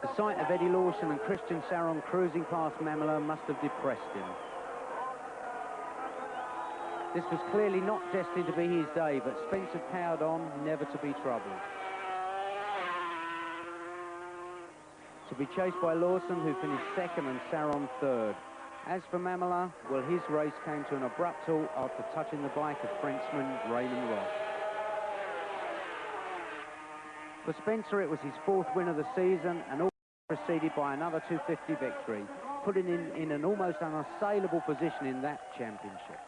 The sight of Eddie Lawson and Christian Saron cruising past Mamela must have depressed him. This was clearly not destined to be his day, but Spencer powered on, never to be troubled. To be chased by Lawson, who finished second, and Saron third. As for Mamela, well, his race came to an abrupt halt after touching the bike of Frenchman Raymond Ross. For Spencer, it was his fourth win of the season, and all preceded by another 250 victory, putting him in an almost unassailable position in that championship.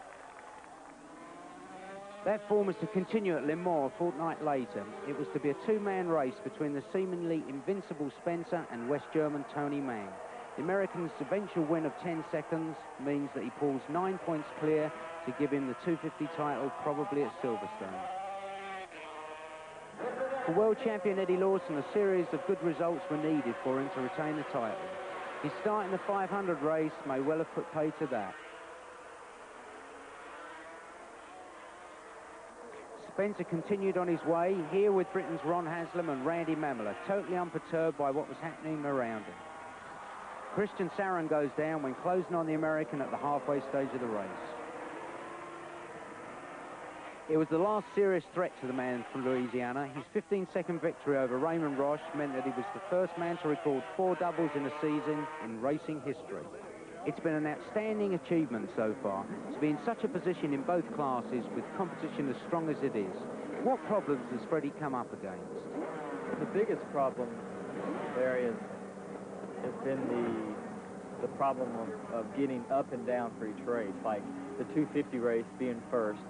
That form was to continue at Le Mans a fortnight later. It was to be a two-man race between the seemingly invincible Spencer and West German Tony Mann. The American's eventual win of 10 seconds means that he pulls 9 points clear to give him the 250 title, probably at Silverstone. For world champion Eddie Lawson, a series of good results were needed for him to retain the title. His start in the 500 race may well have put pay to that. Spencer continued on his way, here with Britain's Ron Haslam and Randy Mamela, totally unperturbed by what was happening around him. Christian Saron goes down when closing on the American at the halfway stage of the race. It was the last serious threat to the man from Louisiana. His 15-second victory over Raymond Roche meant that he was the first man to record 4 doubles in a season in racing history. It's been an outstanding achievement so far, to be in such a position in both classes with competition as strong as it is. What problems has Freddie come up against? The biggest problem, Larry, has been the problem of getting up and down for each race, like the 250 race being first,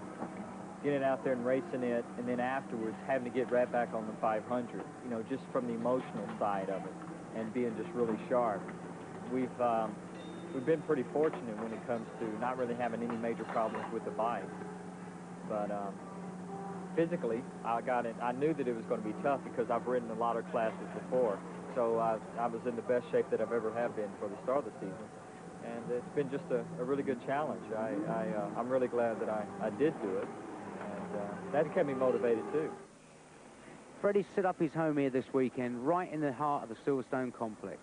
getting out there and racing it, and then afterwards having to get right back on the 500, you know, just from the emotional side of it, and being just really sharp. We've been pretty fortunate when it comes to not really having any major problems with the bike. But physically, I knew that it was going to be tough because I've ridden a lot of classes before. So I was in the best shape that I've ever have been for the start of the season. And it's been just a really good challenge. I'm really glad that I did do it. And that kept me motivated, too. Freddie set up his home here this weekend, right in the heart of the Silverstone complex,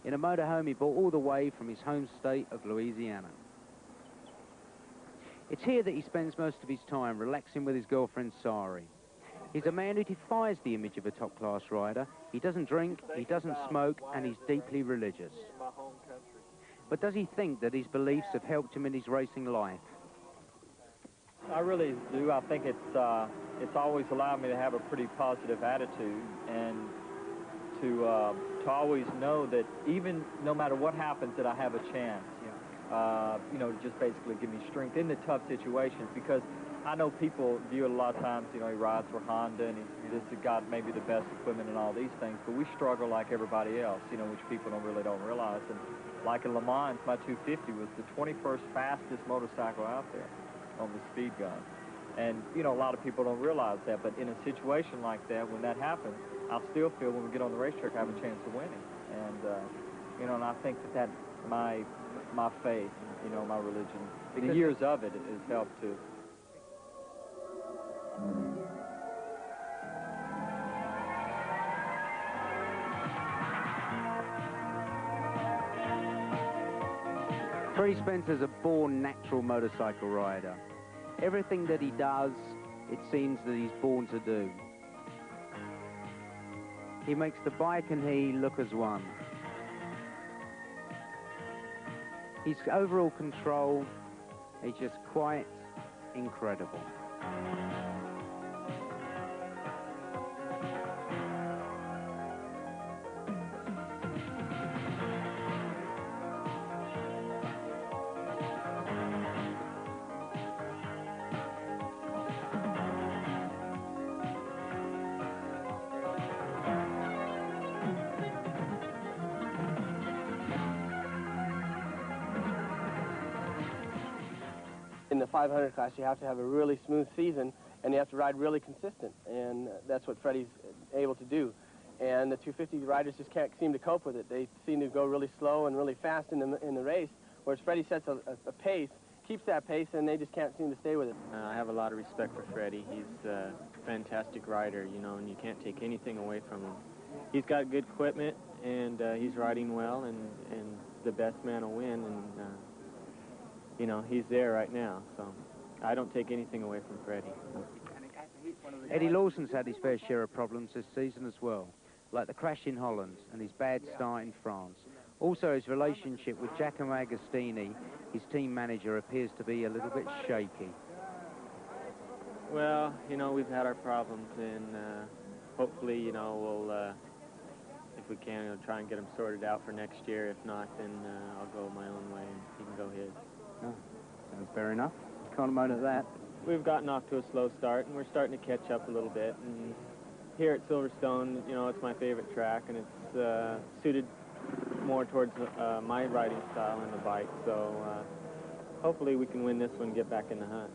in a motorhome he bought all the way from his home state of Louisiana. It's here that he spends most of his time, relaxing with his girlfriend, Sari. He's a man who defies the image of a top-class rider. He doesn't drink, he doesn't smoke, and he's deeply religious. But does he think that his beliefs have helped him in his racing life? I really do. I think it's always allowed me to have a pretty positive attitude, and to always know that even no matter what happens, that I have a chance. Yeah. You know, just basically give me strength in the tough situations, because I know people view it a lot of times, you know, he rides for Honda and he's just got maybe the best equipment and all these things, but we struggle like everybody else, you know, which people don't realize. And like in Le Mans, my 250 was the 21st fastest motorcycle out there on the speed gun. And, you know, a lot of people don't realize that, but in a situation like that, when that happens, I still feel when we get on the racetrack, I have a chance of winning. And, you know, and I think that my faith, you know, my religion, the years of it has helped too. Freddie Spencer's a born natural motorcycle rider. Everything that he does, it seems that he's born to do. He makes the bike and he look as one. His overall control is just quite incredible. In the 500 class, you have to have a really smooth season, and you have to ride really consistent, and that's what Freddie's able to do. And the 250 riders just can't seem to cope with it. They seem to go really slow and really fast in the race, whereas Freddie sets a pace, keeps that pace, and they just can't seem to stay with it. I have a lot of respect for Freddie. He's a fantastic rider, you know, and you can't take anything away from him. he's got good equipment, and he's riding well, and the best man will win, and you know, he's there right now, so I don't take anything away from Freddie. Eddie Lawson's had his fair share of problems this season as well, like the crash in Holland and his bad start in France. Also, his relationship with Giacomo Agostini, his team manager, appears to be a little bit shaky. Well, you know, we've had our problems, and hopefully, you know, we'll, if we can, we'll try and get them sorted out for next year. If not, then I'll go my own way, and he can go his. Oh, sounds fair enough. Can't moan at that. We've gotten off to a slow start, and we're starting to catch up a little bit. And here at Silverstone, you know, it's my favorite track, and it's suited more towards my riding style and the bike. So hopefully we can win this one and get back in the hunt.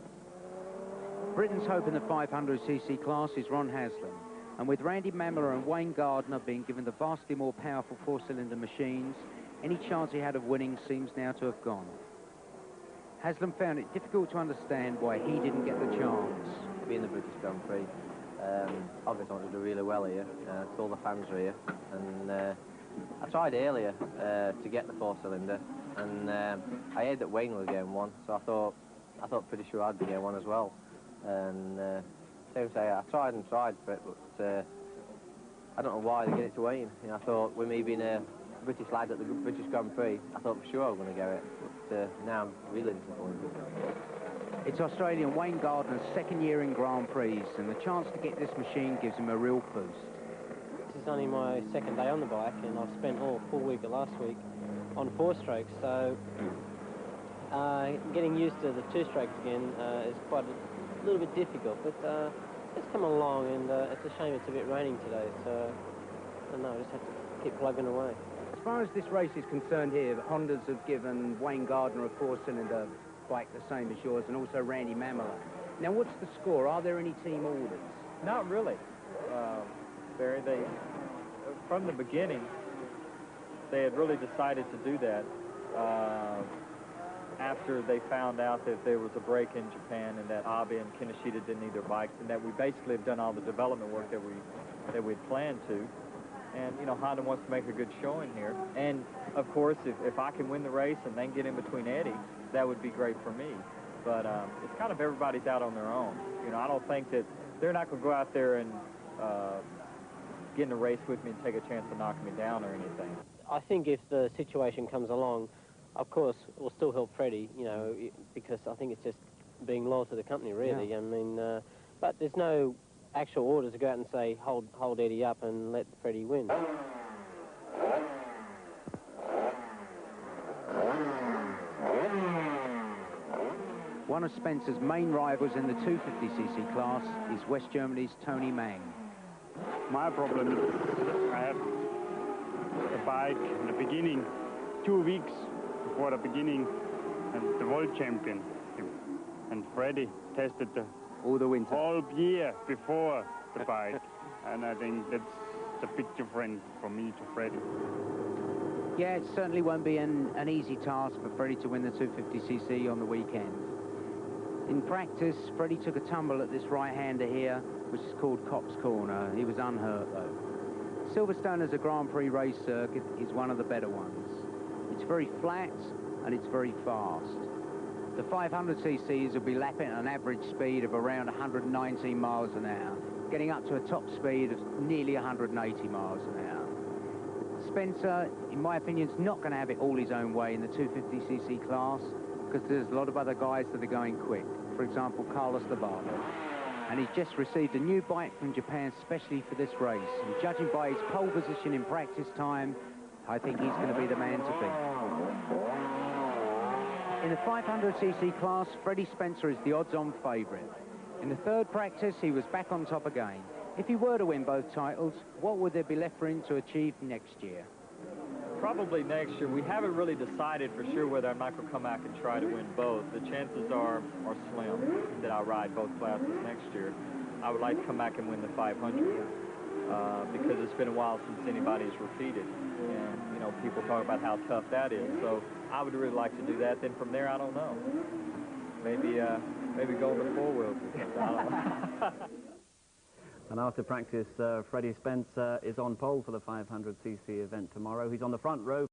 Britain's hope in the 500cc class is Ron Haslam. And with Randy Mamler and Wayne Gardner being given the vastly more powerful four-cylinder machines, any chance he had of winning seems now to have gone. Haslam found it difficult to understand why he didn't get the chance. Being the British Grand Prix, obviously I wanted to do really well here. All the fans are here, and I tried earlier to get the four-cylinder, and I heard that Wayne was getting one, so I thought pretty sure I'd be getting one as well. And same say, I tried and tried for it, but I don't know why they get it to Wayne. You know, I thought with me being a British lad at the British Grand Prix, I thought for sure I was going to get it, but now I'm really disappointed. It's Australian Wayne Gardner's second year in Grand Prix, and the chance to get this machine gives him a real boost. This is only my second day on the bike, and I've spent all full week of last week on four-strokes, so getting used to the two-strokes again is quite a little bit difficult, but it's come along, and it's a shame it's a bit raining today, so I don't know, I just have to keep plugging away. As far as this race is concerned here, the Hondas have given Wayne Gardner a four-cylinder bike the same as yours, and also Randy Mamler. Now, what's the score? Are there any team orders? Not really, Barry. From the beginning, they had really decided to do that after they found out that there was a break in Japan and that Abe and Kinoshita didn't need their bikes, and that we basically have done all the development work that we'd planned to. And, you know, Honda wants to make a good showing here. And, of course, if I can win the race and then get in between Eddie, that would be great for me. But it's kind of everybody's out on their own. You know, I don't think that they're not going to go out there and get in a race with me and take a chance of knocking me down or anything. I think if the situation comes along, of course, we'll still help Freddie, you know, because I think it's just being loyal to the company, really. Yeah. I mean, but there's no actual orders to go out and say, hold Eddie up and let Freddie win. One of Spencer's main rivals in the 250cc class is West Germany's Tony Mang. My problem is I have a bike in the beginning, 2 weeks before the beginning, and the world champion. And Freddie tested all the winter, all year before the bike. And I think that's the big difference from me to Freddie. Yeah, it certainly won't be an easy task for Freddie to win the 250cc on the weekend. In practice, Freddie took a tumble at this right-hander here, which is called Cop's Corner. He was unhurt, though. Silverstone as a Grand Prix race circuit is one of the better ones. It's very flat, and it's very fast. The 500cc's will be lapping at an average speed of around 119 miles an hour, getting up to a top speed of nearly 180 miles an hour. Spencer, in my opinion, is not going to have it all his own way in the 250cc class, because there's a lot of other guys that are going quick. For example, Carlos Lobato. And he's just received a new bike from Japan specially for this race. And judging by his pole position in practice time, I think he's going to be the man to beat. In the 500cc class, Freddie Spencer is the odds-on favourite. In the third practice, he was back on top again. If he were to win both titles, what would there be left for him to achieve next year? Probably next year. We haven't really decided for sure whether I'm not going to come back and try to win both. The chances are slim that I'll ride both classes next year. I would like to come back and win the 500 because it's been a while since anybody's repeated. And, you know, people talk about how tough that is. So I would really like to do that. Then from there, I don't know. Maybe go in the four wheels or something. I don't know. And after practice, Freddie Spence is on pole for the 500cc event tomorrow. He's on the front row.